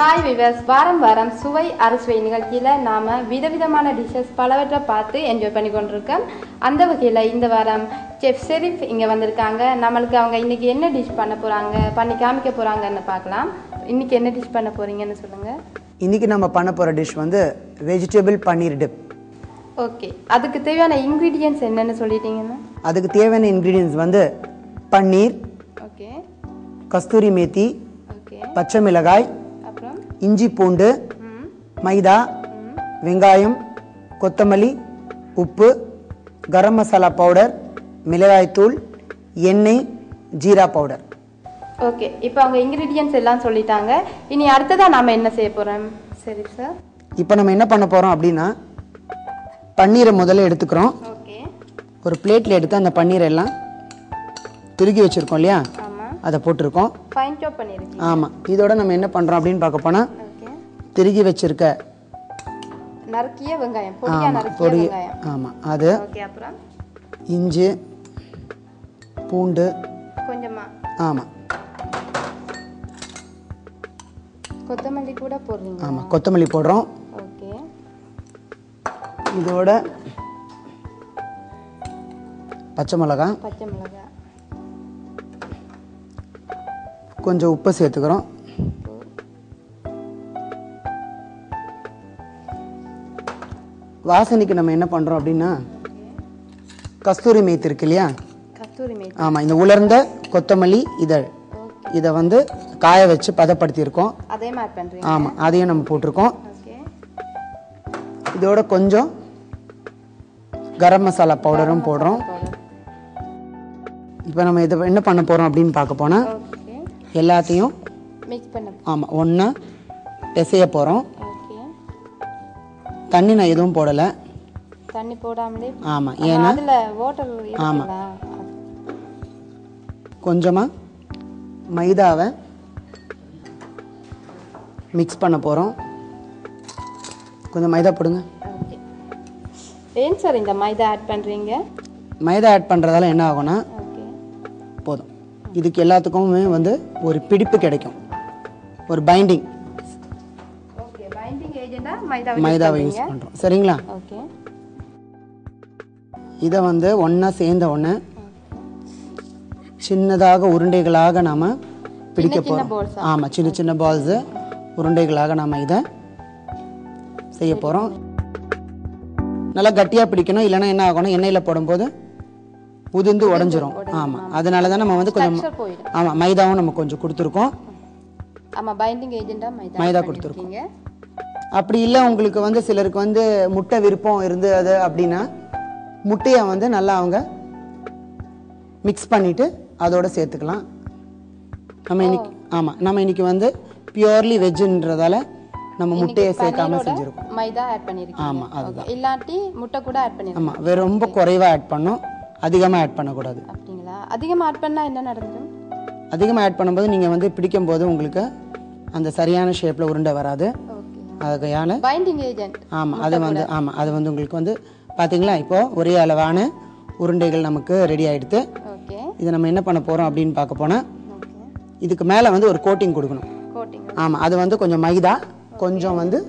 Hi viewers, வாரம் வாரம் சுவை அறுசுவை நிகழ்ச்சியில் நாம் விதவிதமான டிஷ்ஷஸ் பலவற்றை பார்த்து என்ஜாய் பண்ணி கொண்டிருக்கோம். அந்த வகையில் இந்த வாரம் செஃப் ஷெரீஃப் இங்கே வந்திருக்காங்க. நம்மளுக்கு அவங்க இன்றைக்கி என்ன டிஷ் பண்ண போகிறாங்க, பண்ணி காமிக்க போகிறாங்கன்னு பார்க்கலாம். இன்றைக்கி என்ன டிஷ் பண்ண போகிறீங்கன்னு சொல்லுங்கள். இன்றைக்கி நம்ம பண்ண போகிற டிஷ் வந்து வெஜிடபிள் பன்னீர் டிப். ஓகே, அதுக்கு தேவையான இன்க்ரீடியன்ட்ஸ் என்னென்னு சொல்லிட்டீங்கன்னா? அதுக்கு தேவையான இன்க்ரீடியன்ட்ஸ் வந்து பன்னீர், ஓகே, கஸ்தூரி மேத்தி, ஓகே, பச்சை மிளகாய், அப்புறம் இஞ்சி பூண்டு, மைதா, வெங்காயம், கொத்தமல்லி, உப்பு, கரம் மசாலா பவுடர், மிளகாய்த்தூள், எண்ணெய், ஜீரா பவுடர். ஓகே, இப்போ அவங்க இன்க்ரீடியன்ட்ஸ் எல்லாம் சொல்லிட்டாங்க. இனி அடுத்ததாக நாம் என்ன செய்ய போகிறோம்? சரி சார், இப்போ நம்ம என்ன பண்ண போகிறோம் அப்படின்னா, பன்னீரை முதல்ல எடுத்துக்கிறோம். ஓகே, ஒரு பிளேட்டில் எடுத்து அந்த பன்னீரை எல்லாம் திருகி வச்சுருக்கோம் இல்லையா, ஆமாம், அதை போட்டிருக்கோம். ஃபைன் சாப் பண்ணியிருக்கீங்க. ஆமாம், இதோட நம்ம என்ன பண்ணுறோம் அப்படின்னு பார்க்க போனால், ஓகே, திருகி வச்சிருக்க நறுக்கிய வெங்காயம், பொடியா நறுக்கிய பொடி, வெங்காயம். ஆமாம், அது, ஓகே, அப்புறம் இஞ்சி பூண்டு கொஞ்சமா, ஆமாம், கொத்தமல்லி கூட போடுறீங்க? ஆமாம், கொத்தமல்லி போடுறோம். ஓகே, இதோட பச்சை மிளகாய், பச்சை மிளகாய், கொஞ்சம் உப்பு சேர்த்துக்கிறோம். வாசனைக்கு நம்ம என்ன பண்ணுறோம் அப்படின்னா, கஸ்தூரி மேத்தி இருக்கு இல்லையா, கஸ்தூரி மேத்தி, ஆமாம், இந்த உலர்ந்த கொத்தமல்லி இதழ், இதை வந்து காய வச்சு பதப்படுத்தியிருக்கோம். அதையும் ஆட் பண்ணுறீங்க? ஆமாம், அதையும் நம்ம போட்டிருக்கோம். ஓகே, இதோட கொஞ்சம் கரம் மசாலா பவுடரும் போடுறோம். இப்போ நம்ம இதை என்ன பண்ண போகிறோம் அப்படின்னு பார்க்க போனால், ஓகே, எல்லாத்தையும் மிக்ஸ் பண்ண, ஆமாம் ஒன்றா பிசைய போகிறோம். ஓகே, தண்ணி நான் எதுவும் போடலை. தண்ணி போடாமலே? ஆமாம், ஏன்னா அதில் வாட்டர் இருக்குங்களா? கொஞ்சமாக மைதாவை மிக்ஸ் பண்ண போகிறோம். கொஞ்சம் மைதா போடுங்க. ஓகே, ஏன் சார் இந்த மைதா ஆட் பண்ணுறீங்க? மைதா ஆட் பண்ணுறதால என்ன ஆகும்னா, ஓகே, போதும், இதுக்கு எல்லாத்துக்குமே வந்து ஒரு பிடிப்பு கிடைக்கும், ஒரு பைண்டிங். ஓகே, பைண்டிங் ஏஜெண்டா மைதாவை யூஸ் பண்ணுறோம். சரிங்களா? ஓகே, இதை வந்து ஒன்றா சேர்ந்த உடனே சின்னதாக உருண்டைகளாக நாம் பிடிக்க போகிறோம். ஆமாம், சின்ன சின்ன பால்ஸு உருண்டைகளாக நாம் இதை செய்ய போகிறோம். நல்லா கட்டியாக பிடிக்கணும், இல்லைன்னா என்ன ஆகணும், எண்ணெயில் போடும்போது உதிர்ந்து உடஞ்சிரும். ஆமாம், அதனால தான் நம்ம வந்து கொஞ்சம், ஆமாம், மைதாவும் நம்ம கொஞ்சம் கொடுத்துருக்கோம். ஆமாம், பைண்டிங் ஏஜெண்டா மைதா கொடுத்துருக்கோம். அப்படி இல்லை, உங்களுக்கு வந்து சிலருக்கு வந்து முட்டை விருப்பம் இருந்தது அப்படின்னா, முட்டையை வந்து நல்லா அவங்க மிக்ஸ் பண்ணிவிட்டு அதோடு சேர்த்துக்கலாம். நம்ம இன்னைக்கு, ஆமாம், நம்ம இன்னைக்கு வந்து பியூர்லி வெஜ்ஜுன்றதால நம்ம முட்டையை சேர்க்காம செஞ்சுருக்கோம். மைதா ஆட் பண்ணியிருக்கோம். ஆமாம், அதுதான். இல்லாட்டி முட்டை கூட ஆட் பண்ணிருக்கோம். ஆமாம், வேறு ரொம்ப குறைவாக ஆட் பண்ணோம், அதிகமாக ஆட் பண்ணக்கூடாது. அப்படிங்களா? அதிகமாக ஆட் பண்ணால் என்ன நடந்துடும்? அதிகமாக ஆட் பண்ணும்போது நீங்கள் வந்து பிடிக்கும் போது உங்களுக்கு அந்த சரியான ஷேப்பில் உருண்டை வராது. அதுக்கான பைண்டிங் ஏஜென்ட், ஆமாம், அது வந்து, ஆமாம், அது வந்து உங்களுக்கு வந்து பார்த்தீங்களா, இப்போது ஒரே அளவான உருண்டைகள் நமக்கு ரெடி ஆகிடுது. ஓகே, இதை நம்ம என்ன பண்ண போகிறோம் அப்படின்னு பார்க்க போனால், இதுக்கு மேலே வந்து ஒரு கோட்டிங் கொடுக்கணும். கோட்டிங், ஆமாம், அது வந்து கொஞ்சம் மைதா, கொஞ்சம் வந்து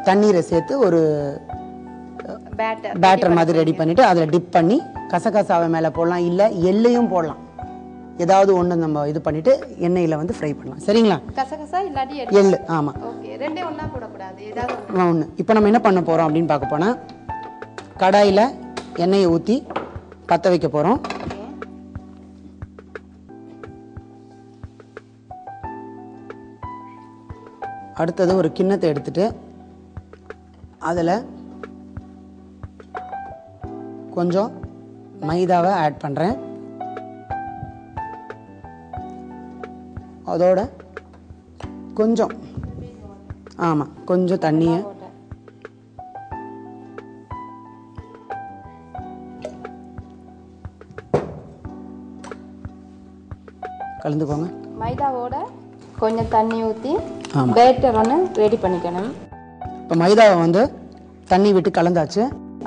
தண்ணீரை சேர்த்து ஒரு பேட்டர் மாதிரி ரெடி பண்ணிவிட்டு அதில் டிப் பண்ணி கசகசாவை மேலே போடலாம், இல்லை எள்ளையும் போடலாம். ஏதாவது ஒன்று நம்ம இது பண்ணிவிட்டு எண்ணெயில் வந்து ஃப்ரை பண்ணலாம். சரிங்களா? கசகசா இல்லாட்டி எள்ளு. ஆமாம், ஓகே, ரெண்டே ஒன்றா போடக்கூடாது, ஏதாவது ஒன்று. இப்போ நம்ம என்ன பண்ண போகிறோம் அப்படின்னு பார்க்க போனால், கடாயில் எண்ணெயை ஊற்றி பற்ற வைக்க போகிறோம். அடுத்தது ஒரு கிண்ணத்தை எடுத்துட்டு அதில் கொஞ்சம் மைதாவை ஆட் பண்ணுறேன். அதோட கொஞ்சம், ஆமாம், கொஞ்சம் தண்ணியை கலந்துக்கோங்க. மைதாவோட கொஞ்சம் தண்ணி ஊற்றி பேட்டர் ஒன்று ரெடி பண்ணிக்கணும். இப்போ மைதாவை வந்து தண்ணி விட்டு கலந்தாச்சு.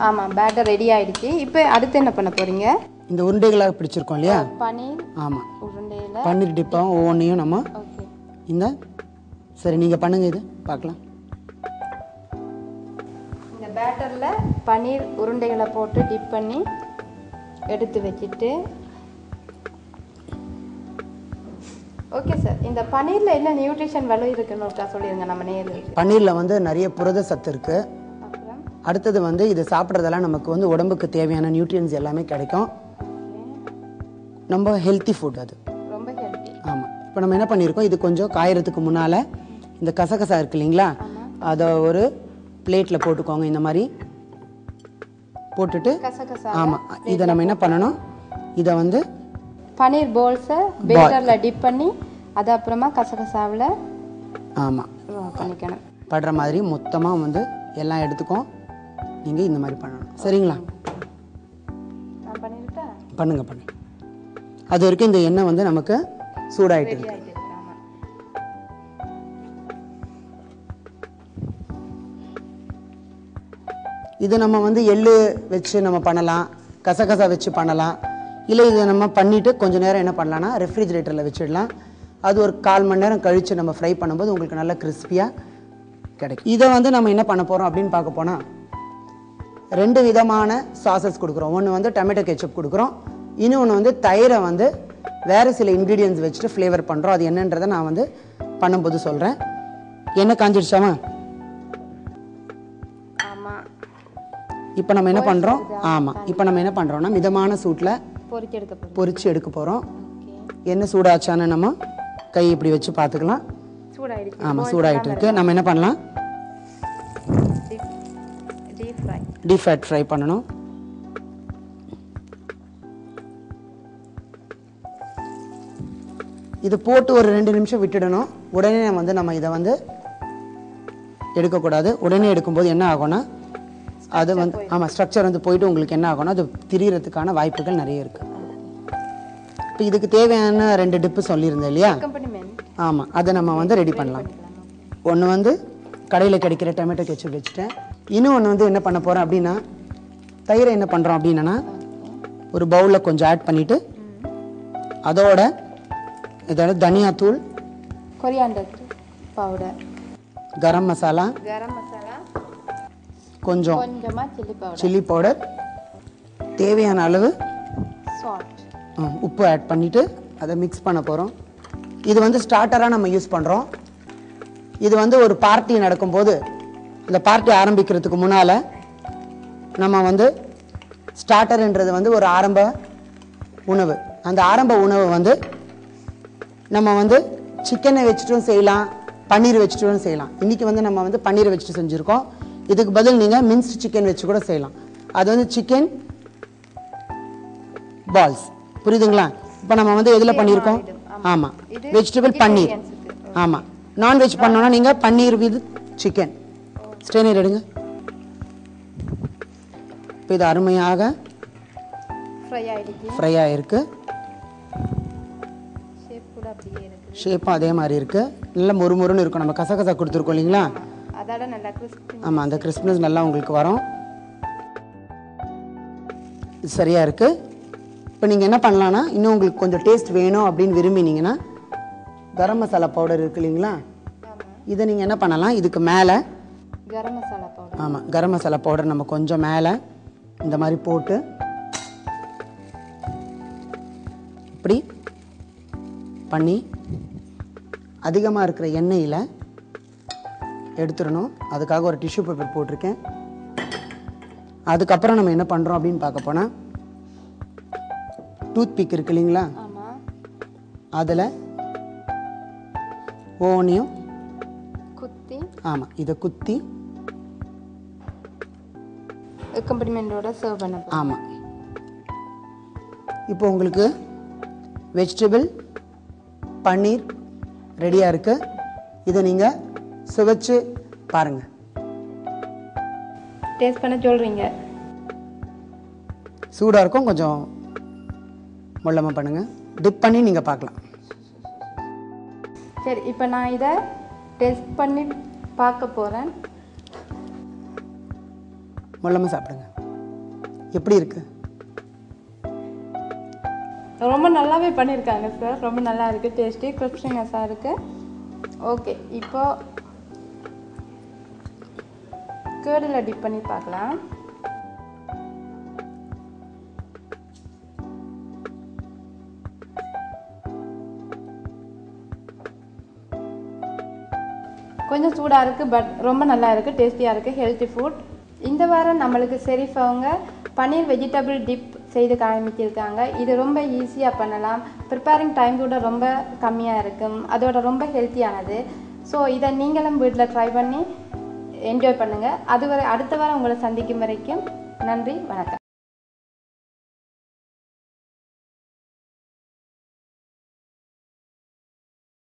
ஆமாம், பேட்டர் ரெடி ஆகிடுச்சு. இப்போ அடுத்து என்ன பண்ண போகிறீங்க? இந்த உருண்டைகளாக பிடிச்சிருக்கோம் இல்லையா, பன்னீர். ஆமாம், உருண்டையில் பன்னீர் டிப்பாகவும் ஒவ்வொன்றையும் நம்ம இந்த சரி நீங்கள் பண்ணுங்க, இது பார்க்கலாம். இந்த பேட்டரில் பன்னீர் உருண்டைகளை போட்டு டிப் பண்ணி எடுத்து வச்சுட்டு, ஓகே சார், இந்த பன்னீரில் என்ன நியூட்ரிஷன் வேல்யூ இருக்குன்னு ஒருக்கா சொல்லிடுங்க நம்ம நேரில். பன்னீரில் வந்து நிறைய புரத சத்து இருக்குது. அப்புறம் அடுத்தது வந்து இது சாப்பிட்றதெல்லாம் நமக்கு வந்து உடம்புக்கு தேவையான நியூட்ரியன்ஸ் எல்லாமே கிடைக்கும். ரொம்ப ஹெல்த்தி ஃபுட் அது. ரொம்ப ஹெல்த்தி. ஆமாம். இப்போ நம்ம என்ன பண்ணியிருக்கோம், இது கொஞ்சம் காயறதுக்கு முன்னால் இந்த கசகசா இருக்கு இல்லைங்களா, அதை ஒரு பிளேட்டில் போட்டுக்கோங்க. இந்த மாதிரி போட்டுட்டு கசகசா. ஆமாம், இதை நம்ம என்ன பண்ணணும், இதை வந்து பன்னீர் பால்ஸை பேட்டரில் டிப் பண்ணி அது அப்புறமா கசகசாவில் ஆமாம் பண்ணிக்கணும். படுற மாதிரி மொத்தமாக வந்து எல்லாம் எடுத்துக்கோம். நீங்கள் இந்த மாதிரி பண்ணணும். சரிங்களா? நான் பண்ணிருட்டா? பண்ணுங்க பண்ணுங்க. அது வரைக்கும் இந்த எண்ணெய் வந்து நமக்கு சூடாயிட்டு இருக்கு. இது நம்ம வந்து எள்ளு வச்சு நம்ம பண்ணலாம், கசகசா வச்சு பண்ணலாம். இல்லை இதை நம்ம பண்ணிவிட்டு கொஞ்சம் நேரம் என்ன பண்ணலாம்னா ரெஃப்ரிஜிரேட்டரில் வச்சிடலாம். அது ஒரு 1/4 மணி நேரம் கழித்து நம்ம ஃப்ரை பண்ணும்போது உங்களுக்கு நல்லா கிறிஸ்பியாக கிடைக்கும். இதை வந்து நம்ம என்ன பண்ண போகிறோம் அப்படின்னு பார்க்க போனால் 2 விதமான சாசஸ் கொடுக்குறோம். ஒன்று வந்து டொமேட்டோ கெச்சப் கொடுக்குறோம், இன்னொன்று வந்து தயிரை வந்து வேறு சில இன்க்ரீடியன்ஸ் வச்சுட்டு ஃப்ளேவர் பண்ணுறோம். அது என்னன்றதை நான் வந்து பண்ணும்போது சொல்கிறேன். எண்ணெய் காஞ்சிடுச்சாமா? இப்போ நம்ம என்ன பண்ணுறோம், ஆமாம், இப்போ நம்ம என்ன பண்ணுறோம்னா மிதமான சூட்டில் பொரிச்சு எடுக்க போகிறோம். எண்ணெய் சூடாச்சான்னு நம்ம கை இப்படி வச்சு பார்த்துக்கலாம். ஆமாம், சூடாகிட்டு இருக்கு. நம்ம என்ன பண்ணலாம், டீப் ஃப்ரை பண்ணணும். இது போட்டு ஒரு 2 நிமிஷம் விட்டுடணும். உடனே வந்து நம்ம இதை வந்து எடுக்கக்கூடாது. உடனே எடுக்கும்போது என்ன ஆகும்னா அது வந்து ஆமாம் ஸ்ட்ரக்சர் வந்து போயிட்டு உங்களுக்கு என்ன ஆகும்னா அது திரியறதுக்கான வாய்ப்புகள் நிறைய இருக்குது. இப்போ இதுக்கு தேவையான 2 டிப்பு சொல்லியிருந்தேன் இல்லையா? ஆமாம், அதை நம்ம வந்து ரெடி பண்ணலாம். ஒன்று வந்து கடையில் கிடைக்கிற டொமேட்டோ கெச்சப் வச்சுட்டேன். இன்னொன்று வந்து என்ன பண்ண போகிறேன் அப்படின்னா தயிரை என்ன பண்ணுறோம் அப்படின்னா ஒரு பவுலில் கொஞ்சம் ஆட் பண்ணிவிட்டு அதோட இதோட தனியாத்தூள், கொரியாண்டர் பவுடர், கரம் மசாலா, கொஞ்சம் சில்லி பவுடர், தேவையான அளவு உப்பு ஆட் பண்ணிவிட்டு அதை மிக்ஸ் பண்ண போகிறோம். இது வந்து ஸ்டார்டராக நம்ம யூஸ் பண்ணுறோம். இது வந்து ஒரு பார்ட்டி நடக்கும்போது இந்த பார்ட்டி ஆரம்பிக்கிறதுக்கு முன்னால் நம்ம வந்து ஸ்டார்டர்ன்றது வந்து ஒரு ஆரம்ப உணவு. அந்த ஆரம்ப உணவு வந்து நம்ம வந்து சிக்கனை வச்சுட்டும் செய்யலாம், பன்னீர் வச்சுட்டும் செய்யலாம். இன்றைக்கி வந்து நம்ம வந்து பன்னீரை வச்சுட்டு செஞ்சுருக்கோம். இதுக்கு பதில் நீங்கள் மின்ஸ்டு சிக்கன் வச்சு கூட செய்யலாம். அது வந்து சிக்கன் பால்ஸ், புரியுதுங்களா? இப்போ நம்ம வந்து எதில் பண்ணியிருக்கோம், ஆமாம் வெஜிடபிள் பன்னீர். ஆமாம், நான்வெஜ் பண்ணோன்னா நீங்கள் பன்னீர் வித் சிக்கன். ஸ்ட்ரெயினர் எடுங்க. இப்போ இது அருமையாக ஃப்ரை ஆகிருக்கு. ஷேப்பும் அதே மாதிரி இருக்குது. நல்லா மொறுமொறுன்னு இருக்கும். நம்ம கசகசா கொடுத்துருக்கோம் இல்லைங்களா? ஆமாம், அந்த கிறிஸ்பினஸ் நல்லா உங்களுக்கு வரும். இது சரியாக இருக்குது. இப்போ நீங்கள் என்ன பண்ணலான்னா இன்னும் உங்களுக்கு கொஞ்சம் டேஸ்ட் வேணும் அப்படின்னு விரும்பினீங்கன்னா கரம் மசாலா பவுடர் இருக்குது இல்லைங்களா, இதை நீங்கள் என்ன பண்ணலாம், இதுக்கு மேலே கரம் மசாலா பவுடர், ஆமாம் கரம் மசாலா பவுடர் நம்ம கொஞ்சம் மேலே இந்த மாதிரி போட்டு இப்படி பண்ணி அதிகமாக இருக்கிற எண்ணெயில் எடுத்துடணும். அதுக்காக ஒரு டிஷ்யூ பேப்பர் போட்டிருக்கேன். அதுக்கப்புறம் நம்ம என்ன பண்ணுறோம் அப்படின்னு பார்க்க போனால் டூத் பிக் இருக்கு இல்லைங்களா, அதில் ஒவ்வொன்றையும் குத்தி, ஆமாம் இதை குத்தி அக்கம்பனிமெண்டோட சர்வ் பண்ண. ஆமாம், இப்போ உங்களுக்கு வெஜிடபிள் பன்னீர் ரெடியாக இருக்குது. இதை நீங்கள் சுவைச்சு பாருங்கள். டேஸ்ட் பண்ண சொல்கிறீங்க? சூடாக இருக்கும், கொஞ்சம் மொல்லமாக பண்ணுங்கள். டிப் பண்ணி நீங்கள் பார்க்கலாம். சரி, இப்போ நான் இதை டேஸ்ட் பண்ணி பார்க்க போகிறேன். மொல்லமாக சாப்பிடுங்க. எப்படி இருக்குது? ரொம்ப நல்லாவே பண்ணியிருக்காங்க சார். ரொம்ப நல்லா இருக்குது, டேஸ்டி கிறிஸ்பினஸாக இருக்குது. ஓகே, இப்போ கேர்டில் டிப் பண்ணி பார்க்கலாம். கொஞ்சம் சூடாக இருக்குது, பட் ரொம்ப நல்லா இருக்குது, டேஸ்டியாக இருக்குது, ஹெல்த்தி ஃபுட். இந்த வாரம் நம்மளுக்கு ஷெரீஃப் அவங்க பன்னீர் வெஜிடபிள் டிப் செய்து காமிச்சிருக்காங்க. இது ரொம்ப ஈஸியாக பண்ணலாம், ப்ரிப்பேரிங் டைம் கூட ரொம்ப கம்மியாக இருக்கும், அதோட ரொம்ப ஹெல்த்தியானது. ஸோ இதை நீங்களும் வீட்டில் ட்ரை பண்ணி என்ஜாய் பண்ணுங்கள். அதுவரை அடுத்த வாரம் உங்களை சந்திக்கும் வரைக்கும் நன்றி, வணக்கம்.